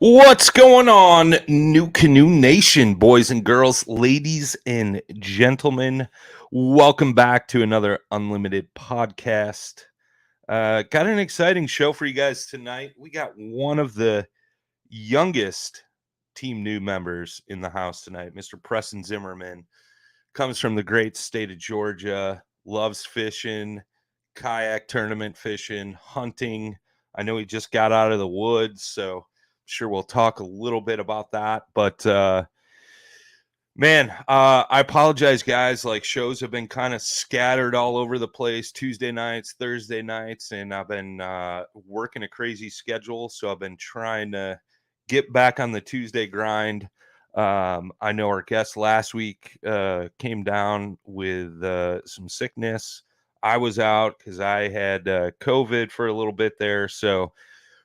What's going on, NuCanoe Nation, boys and girls, ladies and gentlemen? Welcome back to another Unlimited podcast. Got an exciting show for you guys tonight. We got one of the youngest Team New members in the house tonight, Mr. Preston Zimmerman. Comes from the great state of Georgia, loves fishing, kayak tournament fishing, hunting. I know he just got out of the woods, so sure we'll talk a little bit about that. But man, I apologize, guys. Like, shows have been kind of scattered all over the place, Tuesday nights, Thursday nights, and I've been working a crazy schedule, so I've been trying to get back on the Tuesday grind. I know our guest last week came down with some sickness. I was out because I had COVID for a little bit there, so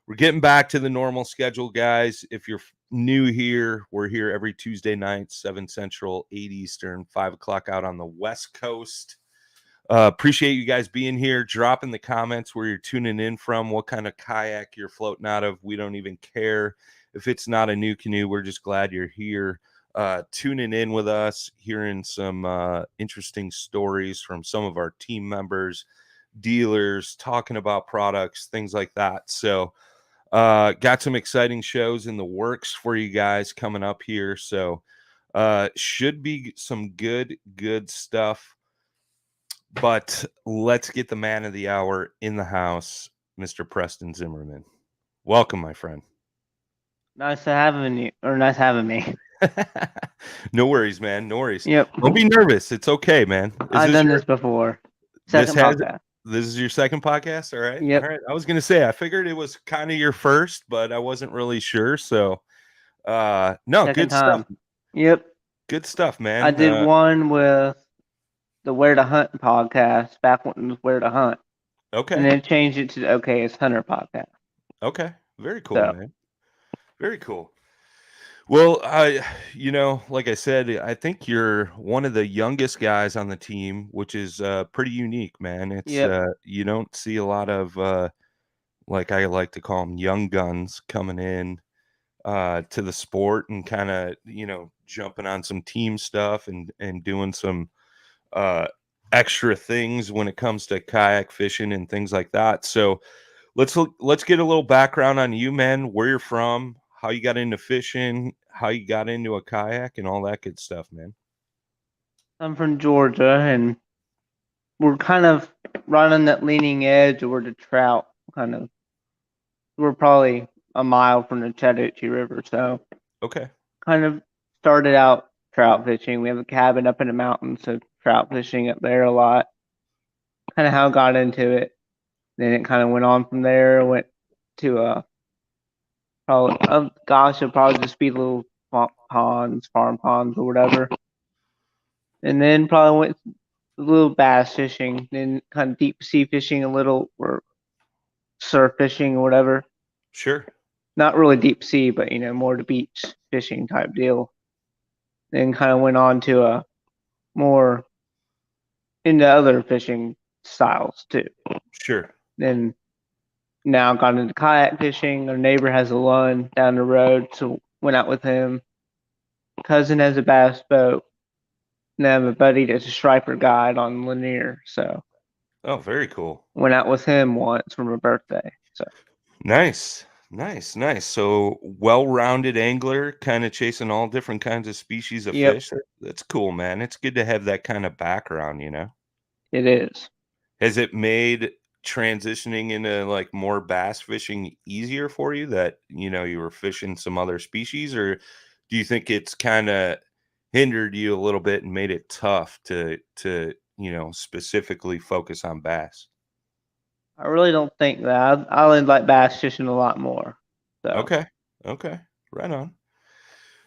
we're getting back to the normal schedule, guys. If you're new here, we're here every Tuesday night, 7 Central, 8 Eastern, 5 o'clock out on the West Coast. Appreciate you guys being here. Drop in the comments where you're tuning in from, what kind of kayak you're floating out of. We don't even care if it's not a NuCanoe. We're just glad you're here, tuning in with us, hearing some interesting stories from some of our team members, dealers, talking about products, things like that. So got some exciting shows in the works for you guys coming up here. So should be some good stuff. But let's get the man of the hour in the house, Mr. Preston Zimmerman. Welcome, my friend. Nice having you, or nice having me. No worries, man. No worries. Yep. Don't be nervous. It's okay, man. I've done this before. This Podcast. is your second podcast? All right. Yep. All right. I was going to say, I figured it was kind of your first, but I wasn't really sure. So, no, Second good time. stuff. Yep. Good stuff, man. I did one with the Where to Hunt podcast back when it was Where to Hunt. Okay. And then changed it to Okay, it's Hunter podcast. Okay. Very cool, man. Very cool. Well, like I said, I think you're one of the youngest guys on the team, which is pretty unique, man. It's you don't see a lot of like I like to call them young guns coming in to the sport and kind of, jumping on some team stuff and doing some extra things when it comes to kayak fishing and things like that. So let's get a little background on you, man, where you're from, how you got into fishing, how you got into a kayak, and all that good stuff, man. I'm from Georgia, and we're kind of right on that leaning edge where the trout kind of. We're probably a mile from the Chattahoochee River, so Okay. kind of started out trout fishing. We have a cabin up in the mountains, so trout fishing up there a lot. Kind of how I got into it. Then it kind of went on from there. Went to probably it'll probably just be little ponds, farm ponds, or whatever. And then probably went a little bass fishing, then kind of deep sea fishing a little, or surf fishing or whatever. Sure. Not really deep sea, but more the beach fishing type deal. Then kind of went on to a more into other fishing styles too. Sure. Then now got into kayak fishing. Our neighbor has a Lund down the road, so went out with him. Cousin has a bass boat. And I have a buddy that's a striper guide on Lanier, so. Oh, very cool. Went out with him once for my birthday. So nice. So well-rounded angler, kind of chasing all different kinds of species of fish. That's cool, man. It's good to have that kind of background, It is. Has it made transitioning into like more bass fishing easier for you that, you were fishing some other species, or do you think it's kind of hindered you a little bit and made it tough to specifically focus on bass? I really don't think that. I like bass fishing a lot more. So. Okay. Right on.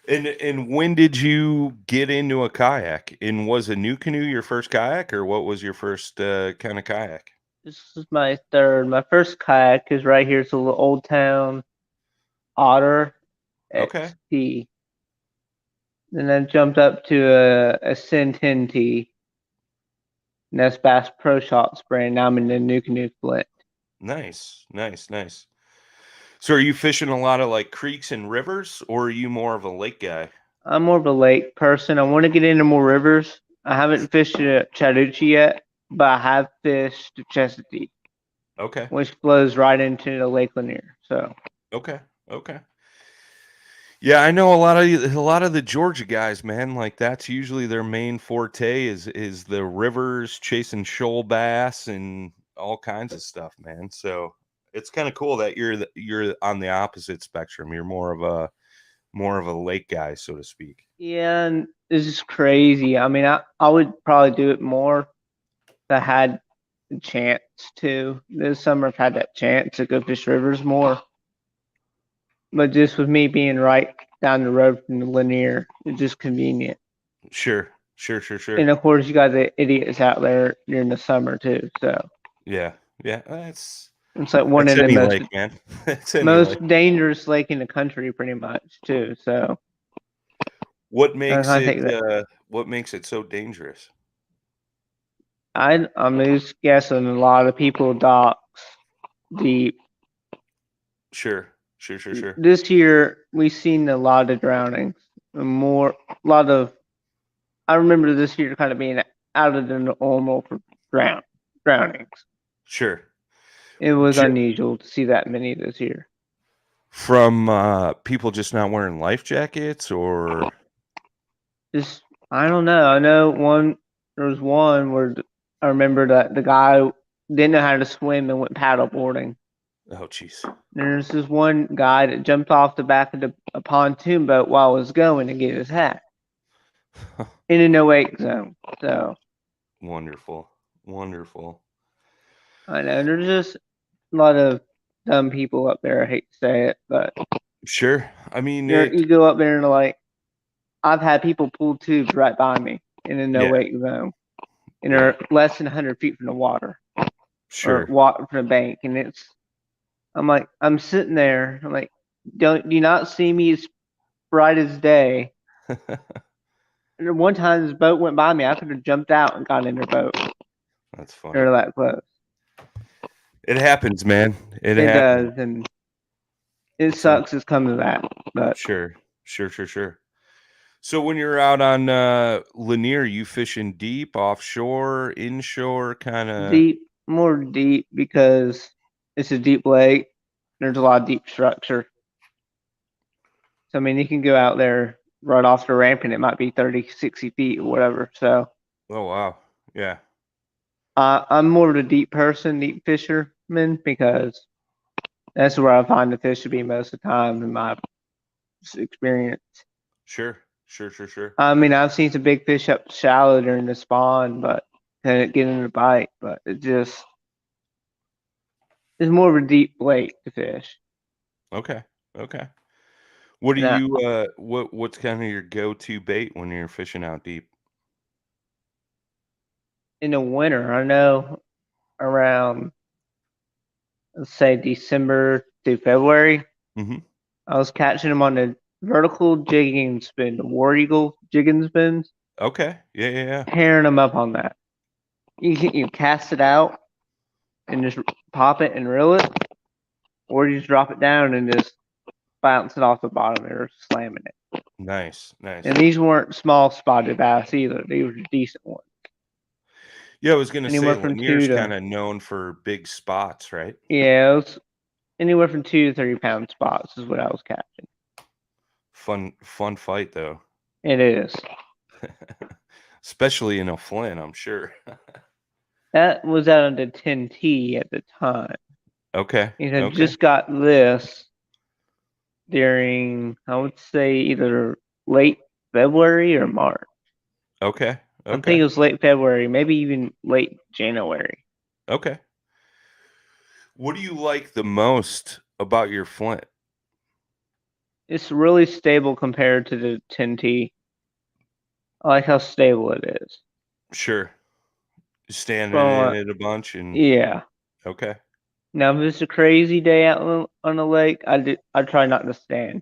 And when did you get into a kayak? And was a NuCanoe your first kayak, or what was your first kind of kayak? This is my third. My first kayak is right here. It's a little Old Town Otter XT. Then I jumped up to a Sin 10T. And that's Bass Pro Shops brand. Now I'm in the NuCanoe Flint. Nice. So are you fishing a lot of like creeks and rivers, or are you more of a lake guy? I'm more of a lake person. I want to get into more rivers. I haven't fished at Chattahoochee yet, but I have fished Chesapeake, Okay. which flows right into the Lake Lanier. So Okay. Okay. Yeah, I know a lot of the Georgia guys, man. Like that's usually their main forte is the rivers, chasing shoal bass and all kinds of stuff, man. So it's kind of cool that you're on the opposite spectrum. You're more of a lake guy, so to speak. yeah, and this is crazy. I mean, I would probably do it more if I had the chance to. This summer, I've had that chance to go fish rivers more. But just with me being right down the road from the Lanier, it's just convenient. Sure, sure, sure, And sure. of course, you got the idiots out there during the summer too. So Yeah, yeah. That's it's like one that's of the any most lake, man. It's any lake. most dangerous lake in the country, pretty much too. So What I makes kind of it take that. what makes it so dangerous? I'm just guessing a lot of people docks deep. Sure, sure, sure, sure, This year we've seen a lot of drownings. A lot of. I remember this year kind of being out of the normal for drownings. sure. It was Ju- unusual to see that many this year. From people just not wearing life jackets, or Just I don't know. I know there was one where I remember that the guy didn't know how to swim and went paddle boarding. oh, jeez. There's this one guy that jumped off the back of a pontoon boat while it was going to get his hat in a no wake zone. So Wonderful, wonderful. I know there's just a lot of dumb people up there. I hate to say it, but Sure. I mean, you go up there and like I've had people pull tubes right by me in a no yeah, wake zone, and yeah, they're less than 100 feet from the water or sure. walk from the bank, and I'm like I'm sitting there. I'm like, do you not see me as bright as day? And one time this boat went by me, I could have jumped out and got in their boat. That's funny. They're that close. It happens, man. It It happens. does, and it It's in sucks it's come to that. But Sure, sure, sure, sure. So when you're out on Lanier, you fishing deep, offshore, inshore, kind of. more deep because it's a deep lake. There's a lot of deep structure. So I mean, you can go out there right off the ramp, and it might be 30, 60 feet or whatever. So Oh wow, yeah, I'm more of a deep person, deep fisherman, because that's where I find the fish to be most of the time in my experience. sure, sure, sure, sure. I mean, I've seen some big fish up shallow during the spawn, but couldn't get in a bite. But it's more of a deep lake to fish. Okay, okay. What do And you what's kind of your go-to bait when you're fishing out deep? in the winter, I know around let's say December to February, Hmm. I was catching them on the vertical jigging spin, the War Eagle jigging spins, Okay, yeah, yeah, yeah. tearing them up on that. You cast it out and just pop it and reel it, or you just drop it down and just bounce it off the bottom or slamming it. Nice, And nice. these weren't small spotted bass either; they were decent ones, Yeah, I was gonna say anywhere from two Lanier's to kind of known for big spots, right? yeah, it was anywhere from 2 to 3 pound spots is what I was catching. Fun fight though. It is. Especially in a Flint, I'm sure. That was out on the 10T at the time. Okay, And I okay, just got this during, I would say, either late February or March. okay, I think okay, it was late February, maybe even late January. okay. What do you like the most about your Flint? It's really stable compared to the 10T. I like how stable it is. Sure. Standing in From it a bunch and yeah. okay. Now, if it's a crazy day out on the lake, I try not to stand.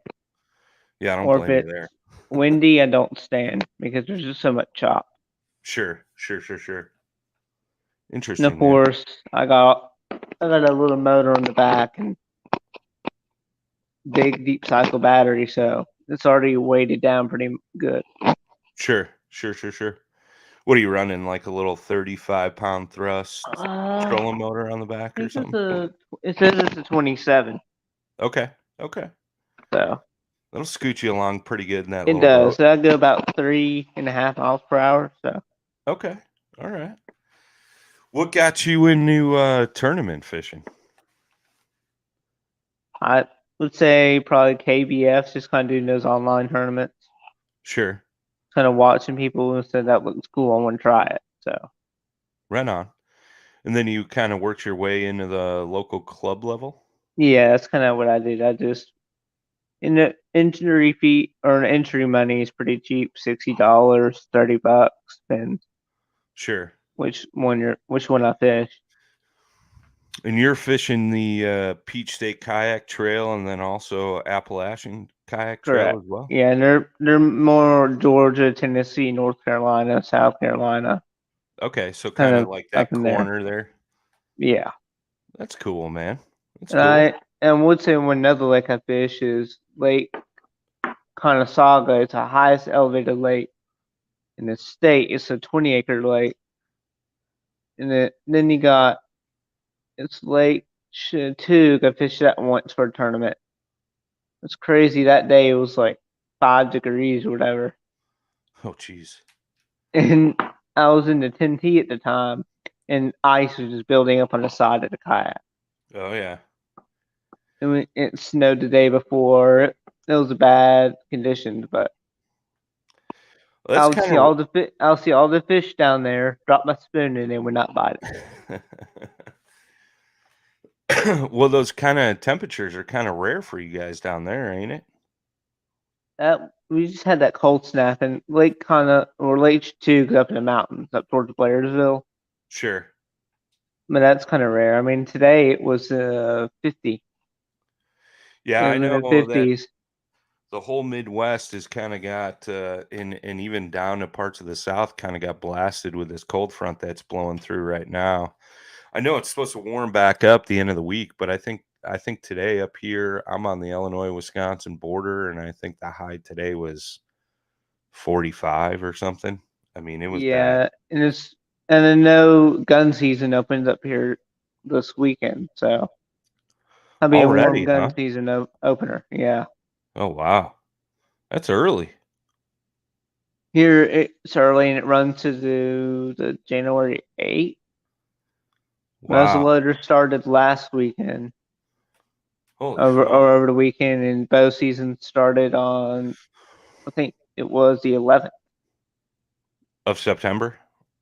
Yeah, I don't Or if blame you it's there. windy, I don't stand because there's just so much chop. Sure, sure, sure, sure. And of Interesting, man. course, I got a little motor on the back, and big deep cycle battery, so it's already weighted down pretty good. Sure. What are you running? Like a little 35-pound thrust I trolling motor on the back or think something? it says it's a 27, Okay. so That'll scoot you along pretty good in that it little does. boat. So I go about 3.5 miles per hour. So Okay. All right. What got you into tournament fishing? I would say probably KBFs, just kind of doing those online tournaments, Sure. kind of watching people and said that looks cool. I want to try it. So Right on. And then you kind of worked your way into the local club level? yeah, that's kind of what I did. I just in the entry fee or entry money is pretty cheap, $60, $30, and Sure. which one I fish. And you're fishing the Peach State Kayak Trail and then also Appalachian Kayak Trail Correct. as well? Yeah, and they're more Georgia, Tennessee, North Carolina, South Carolina, Okay, so kind kind of of like up that in there. corner there. Yeah. That's cool, man. That's And cool. would say one another lake I fish is Lake Conasauga. It's the highest elevated lake in the state. It's a 20-acre lake. And then you got it's Lake Chattooga. I fished that once for a tournament. It's crazy. That day it was like 5 degrees or whatever. Oh, geez. And I was in the 10T at the time, and ice was just building up on the side of the kayak. Oh, yeah. And it snowed the day before. It was bad conditions, but Well, that's kind I'll see all the fish down there. Drop my spoon and they would not bite it. well, those kind of temperatures are kind of rare for you guys down there, ain't it? We just had that cold snap, and Lake Chattooga up in the mountains, up towards Blairsville. Sure. But that's kind of rare. I mean, today it was 50. Yeah, It I was in know the that 50s. the whole Midwest has kind of got, and even down to parts of the South, kind of got blasted with this cold front that's blowing through right now. I know it's supposed to warm back up the end of the week, but I think today up here, I'm on the Illinois-Wisconsin border, and I think the high today was 45 or something. I mean, it was bad. Yeah, and then no gun season opens up here this weekend, so that'll be a warm Already, gun huh? season opener. Yeah, Oh, wow. That's early. here it's early and it runs to the January 8th. Wow. Muzzleloader started last weekend, Holy smoke. over the weekend, and bow season started on I think it was the 11th, Of September?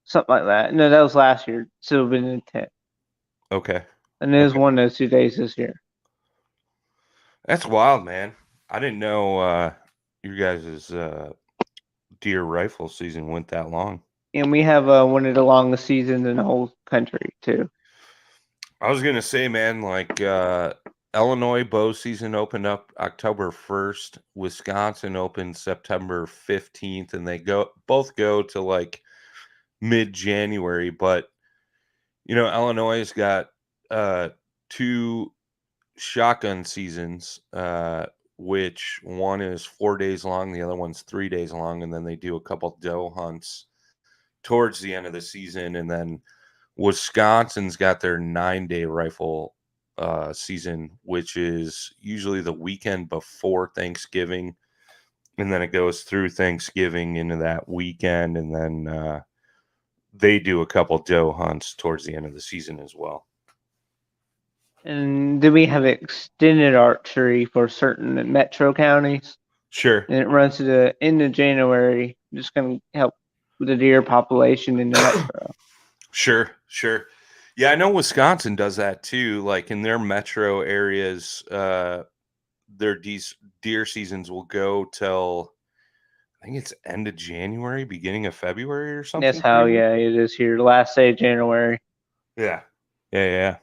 something like that. No, that was last year, so it'll been the 10th, Okay. and it was Okay. one of those 2 days this year. That's wild, man. I didn't know your guys' deer rifle season went that long. And we have one of the longest seasons in the whole country too. I was gonna say, man, like Illinois bow season opened up October 1st. Wisconsin opened September 15th, and they both go to like mid-January. But Illinois has got two shotgun seasons, which one is 4 days long, the other one's 3 days long, and then they do a couple doe hunts towards the end of the season, and then Wisconsin's got their 9-day rifle season, which is usually the weekend before Thanksgiving, and then it goes through Thanksgiving into that weekend, and then they do a couple doe hunts towards the end of the season as well. And then we have extended archery for certain metro counties, Sure, and it runs to the end of January. Just going to help with the deer population in the metro. sure. Yeah, I know Wisconsin does that too. Like in their metro areas, their deer seasons will go till I think it's end of January, beginning of February or That's something how, crazy. yeah, it is here. The last day of January. Yeah. Yeah.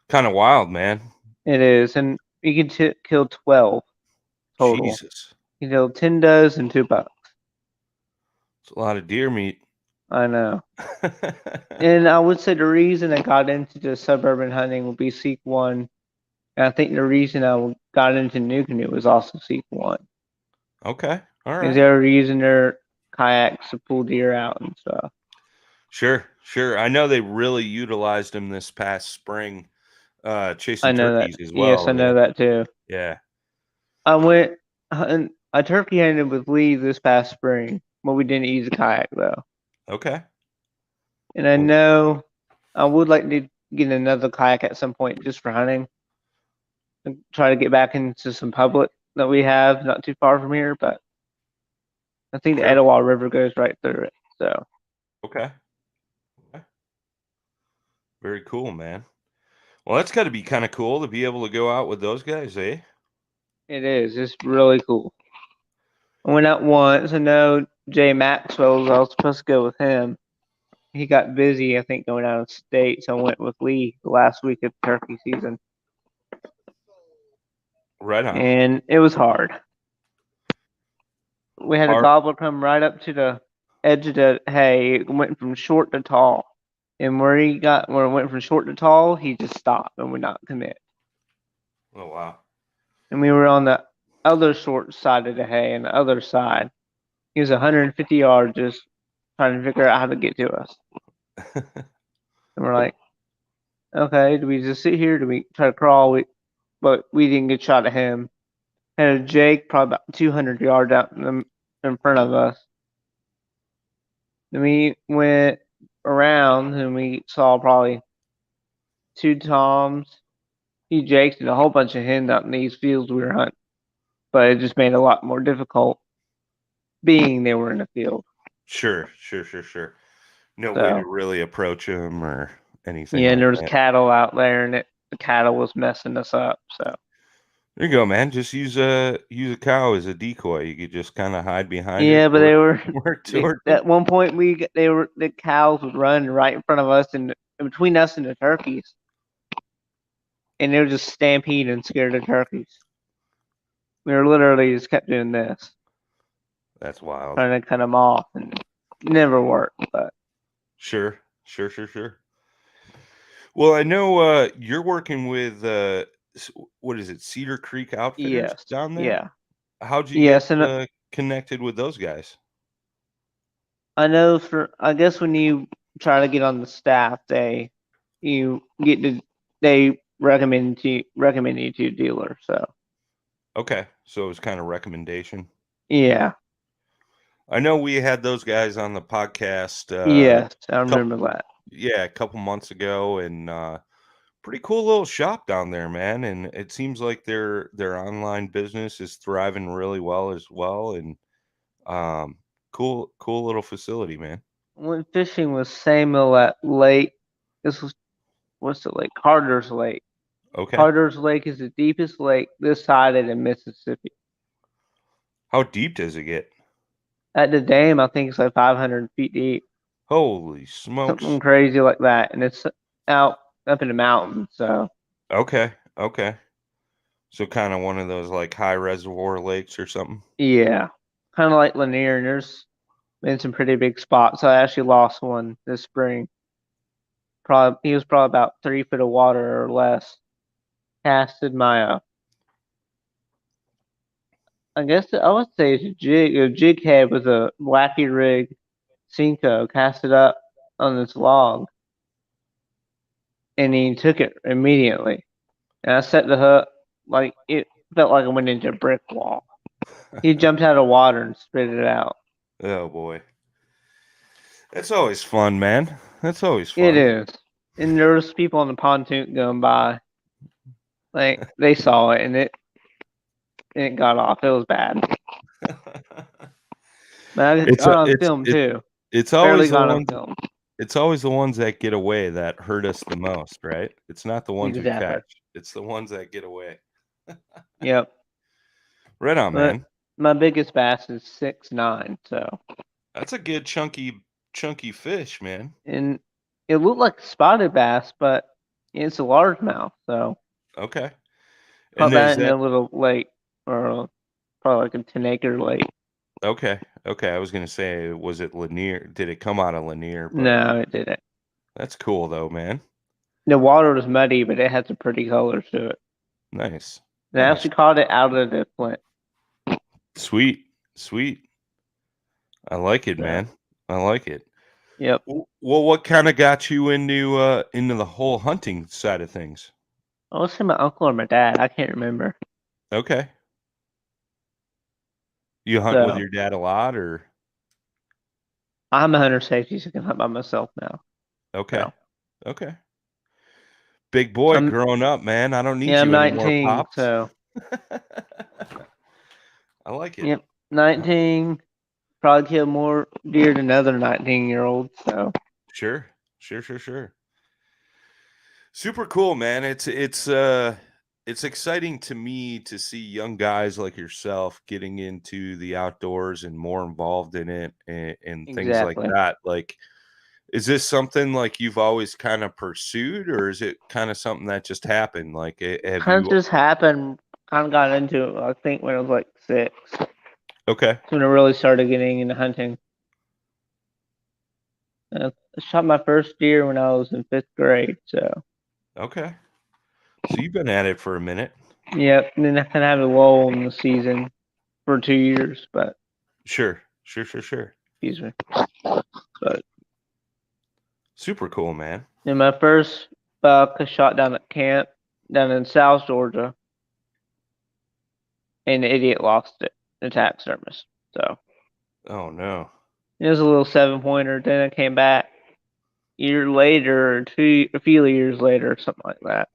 Kind of wild, man. It is, and you can kill 12 total. Jesus. You can kill 10 does and 2 bucks. It's a lot of deer meat. I know. And I would say the reason I got into the suburban hunting would be seek one. And I think the reason I got into NuCanoe was also season one. Okay. All Because right. they were using their kayaks to pull deer out and stuff. Sure. I know they really utilized them this past spring, I chasing know that. turkeys as Yes, I well. know that too. Yeah. I went and I turkey hunted with Lee this past spring, but we didn't use a kayak though. Okay. And I Well, know I would like to get another kayak at some point just for hunting and try to get back into some public that we have not too far from here. But I think the sure. Etowah River goes right through it. So Okay. Very cool, man. Well, that's got to be kind of cool to be able to go out with those guys, eh? it is. It's really cool. I went out once. I know Jay Maxwell was. I was supposed to go with him. He got busy, I think, going out of state, so I went with Lee the last week of turkey season, Right on. and it was hard. We had a Are gobbler come right up to the edge of the hay. It went from short to tall, and where it went from short to tall, he just stopped and would not commit. Oh wow. And we were on the other short side of the hay, and the other side, he was 150 yards just trying to figure out how to get to us. And we're like, okay, do we just sit here? Do we try to crawl? But we didn't get shot at him. Had a Jake probably about 200 yards out in front of us. Then we went around and we saw probably two toms, two Jakes, and a whole bunch of hens out in these fields we were hunting. But it just made it a lot more difficult being they were in the field. Sure. No way to So really approach them or anything yeah, and like there was that. cattle out there, and the cattle was messing us up. So There you go, man. Just use a cow as a decoy. You could just kind of hide behind it, yeah, but they were work towards it. at one point the cows would run right in front of us and between us and the turkeys, and they were just stampeding and scared of turkeys. We were literally just kept doing this, That's wild. trying to cut them off, and it never worked. But Sure. Well, I know you're working with what is it, Cedar Creek Outfitters yes, down there? yeah, How'd you get yes, and connected with those guys? I know I guess when you try to get on the staff, you get to they recommend you to a dealer. So Okay, so it was kind of recommendation. yeah, I know we had those guys on the podcast yes, I couple remember that. yeah, a couple months ago, and pretty cool little shop down there, man. And it seems like their online business is thriving really well as well. And um, cool little facility, man. Went fishing with Samuel at Lake. This was what's the lake? Carter's Lake. Okay, Carter's Lake is the deepest lake this side of the Mississippi. how deep does it get? At the dam, I think it's like 500 feet deep, Holy something smokes! crazy like that, and it's out up in the mountains. So Okay. So kind of one of those like high reservoir lakes or something. yeah, kind of like Lanier. And there's been some pretty big spots. I actually lost one this spring. Probably he was probably about 3 feet of water or less. Casted my I guess I would say it's a jig. A jig head with a wacky rig Cinco casted up on this log, and he took it immediately. And I set the hook like it felt like I went into a brick wall. He jumped out of water and spit it out. Oh boy, that's always fun, man. That's always It fun. is. And there was people on the pontoon going by. Like they saw it and it got off. It was bad. But I it's got a- on it's film it's too. it's Barely always the got on ones film. it's always the ones that get away that hurt us the most, right? It's not the ones we Exactly. catch. It's the ones that get away. Yep. Right on, But man. my biggest bass is 6'9", so That's a good chunky fish, man. and it looked like a spotted bass, but it's a largemouth, so Okay. caught And is that in a that little lake or probably like a 10-acre lake. okay? I was gonna say, was it Lanier? Did it come out of Lanier? But No, it didn't. that's cool though, man. The water was muddy, but it had some pretty colors to it. Nice. And I Nice. actually caught it out of the Flint. Sweet. Sweet. I like it, So, man. I like it. yep. Well, what kind of got you into the whole hunting side of things? I was saying my uncle or my dad. I can't remember. Okay. You hunt with So your dad a lot, or I'm a hunter safety, so I can hunt by myself now. okay. So Okay. Big boy I'm growing up, man. I don't need yeah, I'm you anymore, 19. pops. So I like it. yep, 19. Probably kill more deer than other 19-year-olds. So Sure. Sure, sure, sure. Super cool, man. It's exciting to me to see young guys like yourself getting into the outdoors and more involved in it and things like exactly. that. Like, is this something like you've always kind of pursued, or is it kind of something that just happened? Like, have Kind of you? just happened. Kind of got into it. I think when I was like 6. That's Okay, when I really started getting into hunting. I shot my first deer when I was in 5th grade. So okay. So you've been at it for a minute. yep. And then I kind of had a lull in the season for 2 years, but Sure, sure, sure, sure. excuse me. But Super cool, man. then my first buck I shot down at camp down in South Georgia, and the idiot lost it. The taxidermist. So Oh no. it was a little 7 pointer. Then I came back a year later, or a few years later, something like that.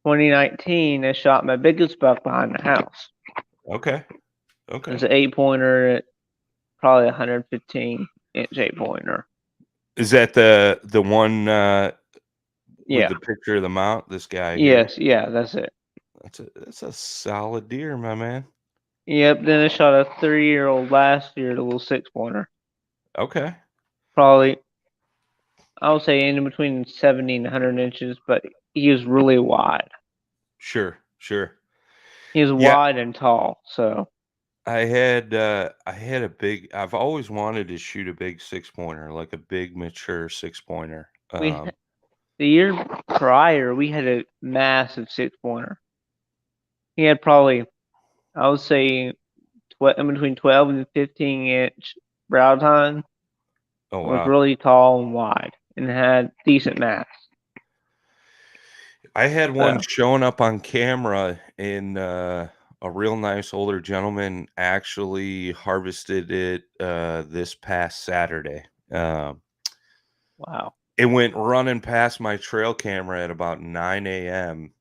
2019, I shot my biggest buck behind the house. Okay, It okay. was an 8 pointer at probably 115-inch 8 pointer. Is that the one with Yeah. the picture of the mount? This guy here. Yes. Yeah. That's it. That's a solid deer, my man. Yep. Then I shot a 3-year-old last year, a little 6 pointer. Okay. Probably, I would say in between 70 and 100 inches, but he was really wide. Sure, sure. He was Yeah, wide and tall. So I had a big I've always wanted to shoot a big six pointer, like a big mature six pointer. we the year prior we had a massive 6 pointer. He had probably, I would say, in between 12 and 15-inch brow tine. Oh Was wow. really tall and wide and had decent mass. I had one So showing up on camera and a real nice older gentleman actually harvested it this past Saturday. wow. It went running past my trail camera at about 9 a.m.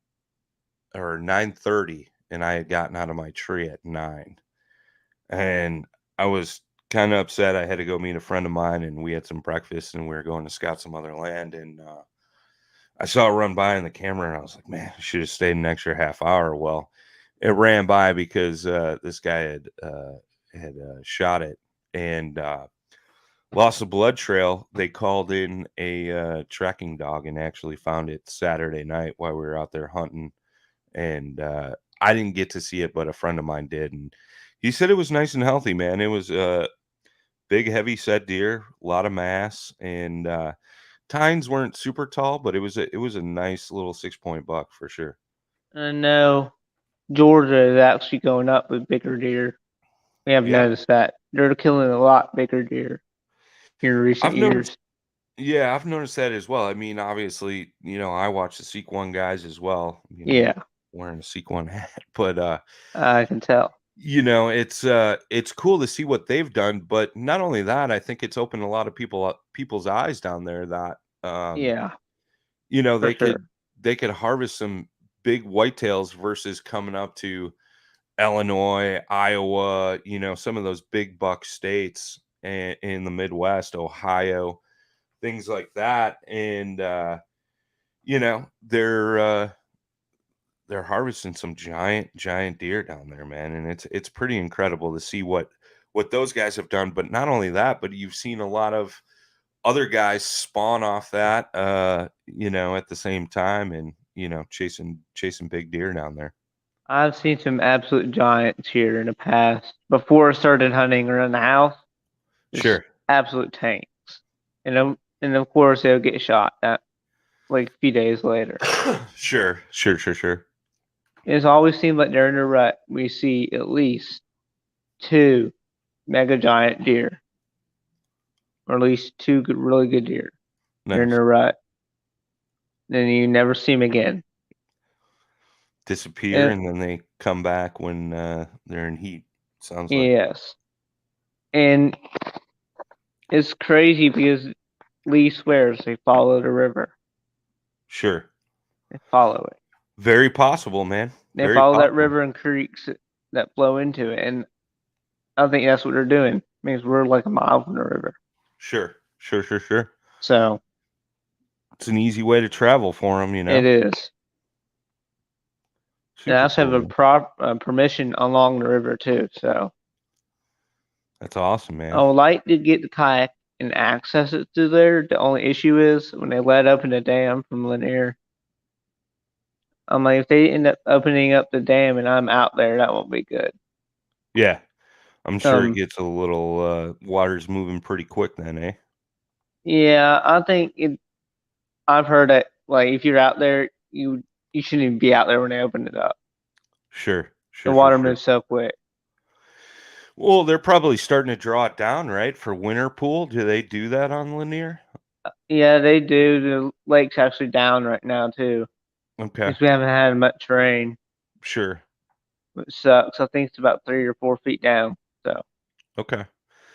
or 9:30, and I had gotten out of my tree at 9. And I was kinda upset. I had to go meet a friend of mine, and we had some breakfast, and we were going to scout some other land, and, I saw it run by in the camera, and I was like, "Man, I should have stayed an extra half hour." Well, it ran by because, this guy had shot it and, lost the blood trail. They called in a, tracking dog and actually found it Saturday night while we were out there hunting, and, I didn't get to see it, but a friend of mine did, and he said it was nice and healthy, man. It was a big, heavy set deer, a lot of mass, and, tines weren't super tall, but it was a nice little 6-point buck for sure. I know Georgia is actually going up with bigger deer. We have Yeah, noticed that. They're killing a lot bigger deer here in recent I've noticed years. yeah, I've noticed that as well. I mean, obviously, I watch the Seek One guys as well, Yeah, wearing a Seek One hat, but, I can tell. it's cool to see what they've done, but not only that, I think it's opened a lot of people's eyes down there that, um, Yeah, you know, for they sure. could they could harvest some big whitetails versus coming up to Illinois, Iowa, some of those big buck states in the Midwest, Ohio, things like that, and, they're harvesting some giant deer down there, man, and it's pretty incredible to see what those guys have done, but not only that, but you've seen a lot of other guys spawn off that, at the same time and, chasing big deer down there. I've seen some absolute giants here in the past. Before I started hunting around the house, just Sure. absolute tanks. And of course they'll get shot like a few days later. Sure, sure, sure, sure. It's always seemed like during the rut we see at least 2 mega giant deer, or at least 2 really good deer during Nice. the rut. Then you never see them again. Disappear And and then they come back when they're in heat. Sounds like. yes, and it's crazy because Lee swears they follow the river. Sure. They follow it. Very possible, man. They Very follow that possible. river and creeks that flow into it, and I think that's what they're doing. It means we're like a mile from the river, Sure. Sure, sure, sure. so It's an easy way to travel for them, you it know? is. And I Super also cool, have a man. permission along the river too, so That's awesome, I man. would like to get the kayak and access it through there. The only issue is when they let open the dam from Lanier. I'm like, if they end up opening up the dam and I'm out there, that won't be good. Yeah. I'm sure it Um, gets a little, water's moving pretty quick then, eh? yeah, I think I've heard that like if you're out there, you shouldn't even be out there when they open it up. Sure. The Sure, sure, water sure. moves so quick. Well, they're probably starting to draw it down, right, for winter pool? Do they do that on Lanier? Yeah, they do. The lake's actually down right now too, Okay. because we haven't had much rain, Sure. which sucks. I think it's about 3 or 4 feet down, so Okay.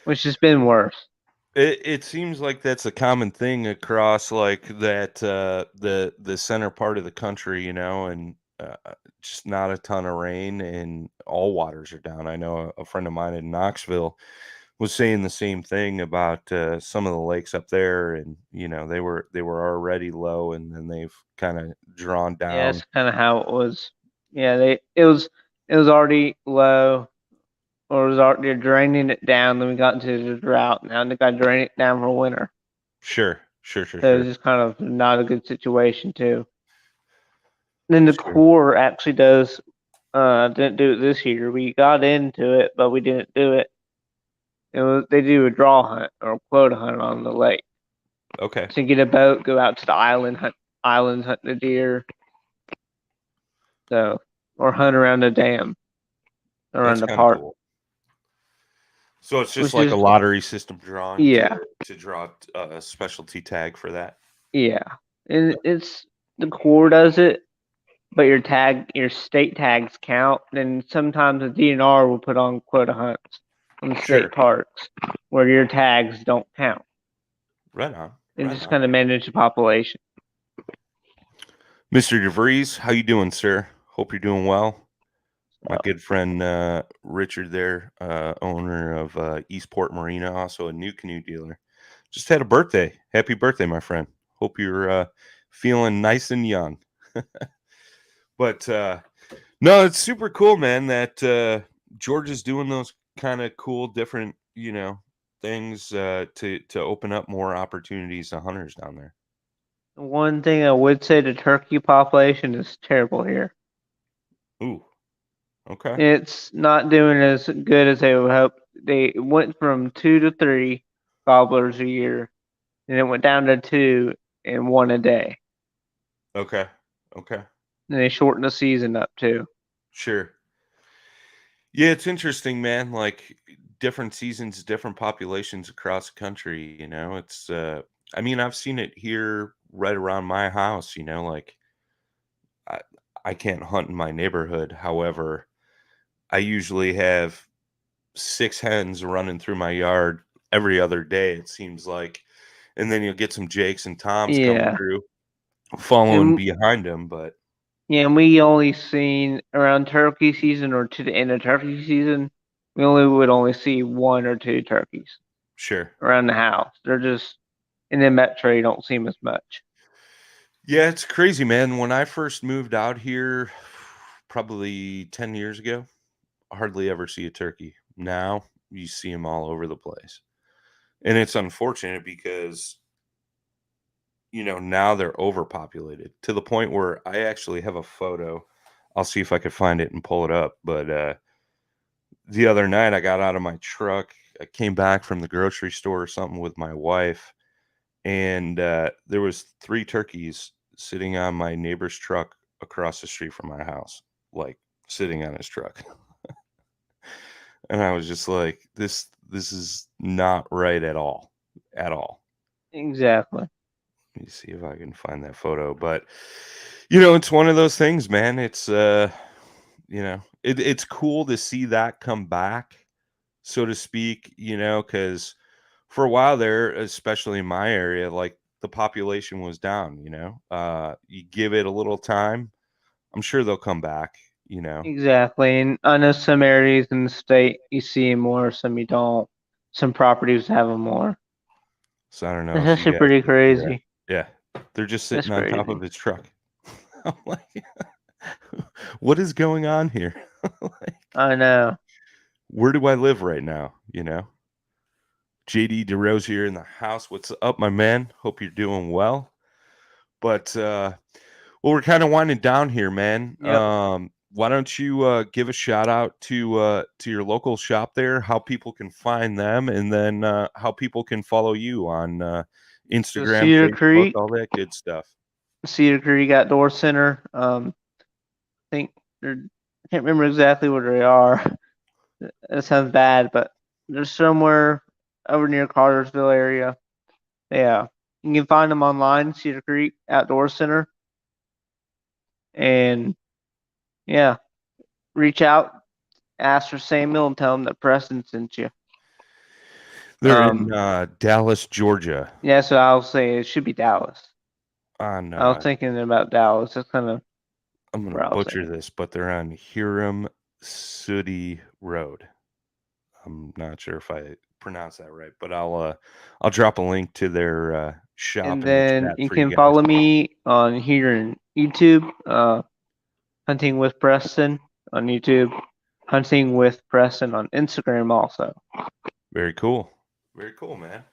which has been worse. It seems like that's a common thing across, like, that, the center part of the country, you know, and, just not a ton of rain and all waters are down. I know a friend of mine in Knoxville was saying the same thing about, some of the lakes up there and, you know, they were already low and then they've kinda drawn Yeah, down. that's kind of how it was. Yeah, it was already low, or it was already draining it down. Then we got into the drought. Now they got to drain it down for winter. Sure. Sure, sure, So it's sure. just kind of not a good situation too. Then the Sure. Corps actually does didn't do it this year. We got into it, but we didn't do it. They do a draw hunt or a quota hunt on the lake. Okay. So you get a boat, go out to the islands, hunt the deer, so or hunt around the dam, around That's the kinda park, cool. So it's just which like a is lottery system drawing yeah, to draw a specialty tag for that? yeah. And it's the Corps does it, but your state tags count. Then sometimes the DNR will put on quota hunts on the state Sure. parks where your tags don't count, Right on, and right just on. kind of manage the population. Mr. DeVries, how you doing, sir? Hope you're doing well. My So good friend, Richard there, owner of, Eastport Marina, also a NuCanoe dealer. Just had a birthday. Happy birthday, my friend. Hope you're, feeling nice and young. But, no, it's super cool, man, that, Georgia's doing those kinda cool different, you know, things, to open up more opportunities to hunters down there. one thing I would say, the turkey population is terrible here. Ooh, okay. It's not doing as good as they would hope. They went from 2 to 3 gobblers a year, and it went down to 2 and 1 a day. Okay. Okay. And they shortened the season up too. Sure. Yeah, it's interesting, man. Like different seasons, different populations across the country, you know. It's I mean, I've seen it here right around my house, you know, like I I can't hunt in my neighborhood. However, I usually have 6 hens running through my yard every other day, it seems like. And then you'll get some Jakes and Toms coming Yeah, through, following and behind them, but yeah, and we only seen around turkey season or to the end of turkey season. We would only see 1 or 2 turkeys sure. around the house. They're just in the metro. You don't see them as much. Yeah, it's crazy, man. When I first moved out here, probably 10 years ago, hardly ever see a turkey. Now you see them all over the place. And it's unfortunate because, you know, now they're overpopulated to the point where I actually have a photo. I'll see if I could find it and pull it up. But the other night I got out of my truck. I came back from the grocery store or something with my wife, and there was 3 turkeys sitting on my neighbor's truck across the street from my house. like sitting on his truck. And I was just like, this is not right at all. At all. Exactly. Let me see if I can find that photo. But it's one of those things, man. It's it's cool to see that come back, so to speak, because for a while there, especially in my area, like the population was down, you give it a little time, I'm sure they'll come back. Exactly. And I know some areas in the state you see 'em more, some you don't. Some properties have them more. So I don't know It's if you actually guys pretty can see that. crazy. Yeah. They're just That's sitting on top of crazy. his truck. I'm like, what is going on here? Like, I know. where do I live right now? JD DeRose here in the house. What's up, my man? Hope you're doing well. But well, we're kind of winding down here, man. Yep. Why don't you give a shout out to your local shop there, how people can find them, and then how people can follow you on So Instagram, Cedar Facebook, Creek, all that good stuff. Cedar Creek Outdoor Center. I think they're, I can't remember exactly where they are. That sounds bad, but they're somewhere over near Cartersville area. Yeah. You can find them online, Cedar Creek Outdoor Center. And yeah, reach out, ask for Samuel, and tell him that Preston sent you. They're in Dallas, Georgia. Yeah, so I'll say it should be Dallas. On I was thinking about Dallas. That's kind of I'm gonna where I was butcher thinking. this, but they're on Hiram Sooty Road. I'm not sure if I pronounced that right, but I'll drop a link to their shop And in the then chat you for you can guys. follow me on here in YouTube, Hunting with Preston on YouTube, Hunting with Preston on Instagram also. Very cool. Very cool, man.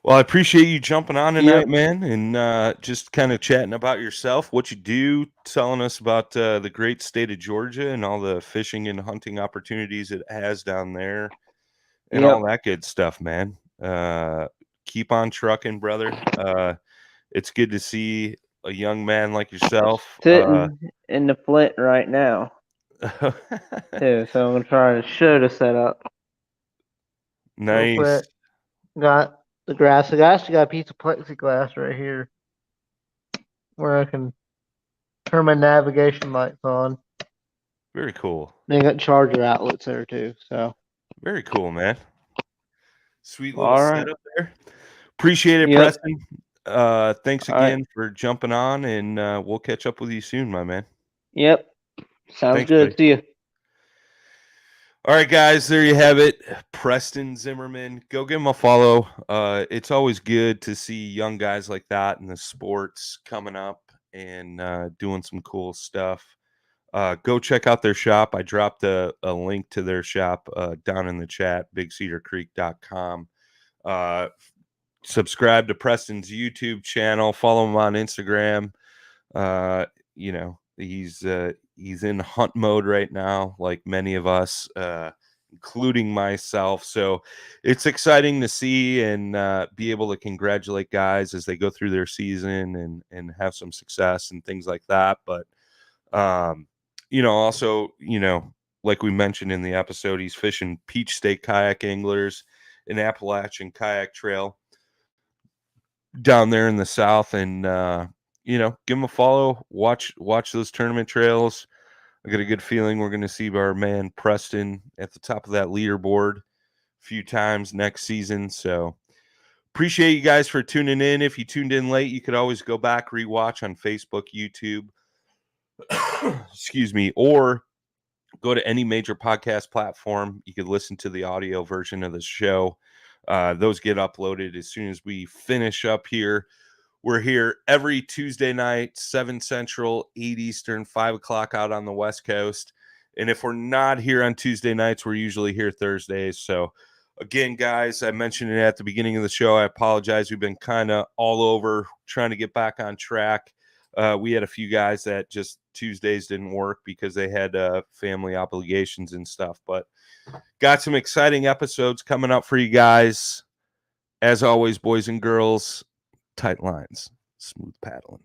Well, I appreciate you jumping on tonight, Yep. man, and just kind of chatting about yourself, what you do, telling us about the great state of Georgia and all the fishing and hunting opportunities it has down there and all Yep. that good stuff, man. Keep on trucking, brother. It's good to see a young man like yourself. Sitting in the Flint right now, too. So I'm going to try to show the setup real Nice. quick. Got the grass. I actually got a piece of plexiglass right here where I can turn my navigation lights on. Very cool. They got charger outlets there too. So Very cool, man. Sweet little all right. setup there. Appreciate it, Yep. Preston. Thanks All right. again for jumping on, and we'll catch up with you soon, my man. Yep. Sounds Thanks, good. buddy. See you. All right, guys, there you have it. Preston Zimmerman. Go give him a follow. It's always good to see young guys like that in the sports coming up and doing some cool stuff. Go check out their shop. I dropped a link to their shop down in the chat, bigcedarcreek.com. Subscribe to Preston's YouTube channel. Follow him on Instagram. He's in hunt mode right now, like many of us, including myself. So it's exciting to see and be able to congratulate guys as they go through their season and have some success and things like that. But also, like we mentioned in the episode, he's fishing Peach State kayak anglers in Appalachian Kayak Trail down there in the South, and give him a follow. Watch those tournament trails. I got a good feeling we're going to see our man Preston at the top of that leaderboard a few times next season. So appreciate you guys for tuning in. If you tuned in late, you could always go back, rewatch on Facebook, YouTube, excuse me, or go to any major podcast platform. You could listen to the audio version of the show. Those get uploaded as soon as we finish up here. We're here every Tuesday night, 7 Central, 8 Eastern, 5 o'clock out on the West Coast. And if we're not here on Tuesday nights, we're usually here Thursdays. So again, guys, I mentioned it at the beginning of the show. I apologize. We've been kind of all over trying to get back on track. We had a few guys that just Tuesdays didn't work because they had family obligations and stuff. But got some exciting episodes coming up for you guys. As always, boys and girls, tight lines, smooth paddling.